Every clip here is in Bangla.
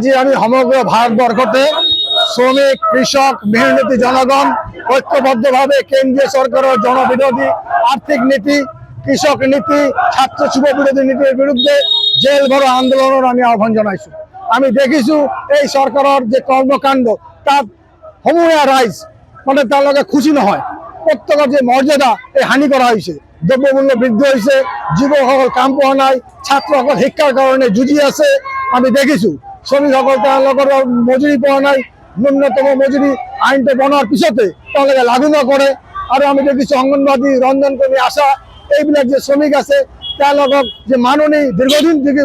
জি, আমি সমগ্র ভারতবর্ষতে শ্রমিক, কৃষক, মেহনতি জনগণ ঐক্যবদ্ধভাবে কেন্দ্রীয় সরকারের জনবিরোধী আর্থিক নীতি, কৃষক নীতি, ছাত্র যুব বিরোধী নীতির বিরুদ্ধে জেল ভরো আন্দোলনের আমি আহ্বান জানাইছি। আমি দেখিছো এই সরকারের যে কর্মকাণ্ড তার সমূহ রাইজ মানে তার লগে খুশি নহয়। প্রত্যেকের যে মর্যাদা এই হানি করা হয়েছে, দ্রব্যমূল্য বৃদ্ধি হয়েছে, যুবকসকল কাম পোৱা নাই, ছাত্রসকল শিক্ষার কারণে যুঁজি আছে। আমি দেখিছো শ্রমিকসকল তেওঁলোকৰ মজুরি পোৱা নাই, ন্যূনতম মজুরি আইনটো বনোৱাৰ পিছতে তেওঁলোকে লাগু নকৰে। আৰু আমি দেখিছো অঙ্গনবাদী, ৰন্ধন কৰ্মী, আশা এইবিলাক যে শ্রমিক আছে তেওঁলোকক যে মাননি দীর্ঘদিন থেকে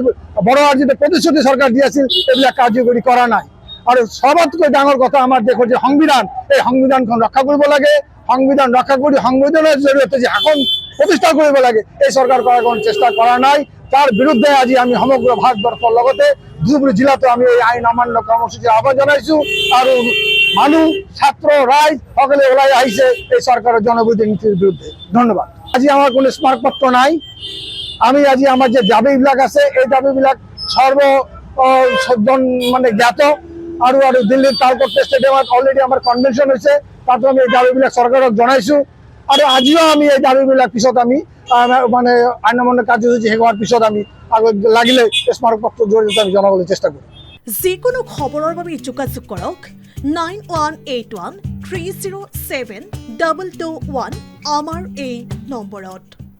বড়োৱাৰ যে প্ৰতিশ্ৰুতি চৰকাৰ দি আছিল এইবিলাক কাৰ্যকৰী কৰা নাই। আৰু সবতকৈ ডাঙৰ কথা আমাৰ দেশৰ যে সংবিধান, এই সংবিধানখন ৰক্ষা কৰিব লাগে। সংবিধান রক্ষা করে সংবিধানের জড়িয়ে যে শাসন প্রতিষ্ঠা করব লাগে এই সরকার করার কোনো চেষ্টা করা নাই। তার বিরুদ্ধে আজি আমি সমগ্র ভারতবর্ষের লগতে ধুবুৰী জিলাতে আমি এই আইন অমান্য কর্মসূচি আহ্বান জানাইছো। আর মানুষ, ছাত্র, রাইজ সকলে ওলাই আহিছে এই সরকারের জনবিরোধী নীতির বিরুদ্ধে। ধন্যবাদ। আজি আমার কোনো স্মারকপত্র নাই। আমি আজি আমার যে দাবিবিলাক আছে এই দাবিবিলাক সর্বজন মানে জ্ঞাত। আৰু দিল্লীৰ তালকোট ষ্টেডিয়ামত অলৰেডি আমাৰ কনভেনশ্যন হৈছে, তাতো আমি এই দাবিবিলাক চৰকাৰক জনাইছো। আৰু আজিও আমি এই দাবিবিলাক পিছত আমি মানে আইন অমান্য কাৰ্যসূচী শেষ হোৱাৰ পিছত আমি লাগিলে স্মাৰকপত্ৰ জৰিয়তে আমি জনাবলৈ চেষ্টা কৰিম। যিকোনো খবৰৰ বাবে যোগাযোগ কৰক 9181 307 221 আমাৰ এই নম্বৰত।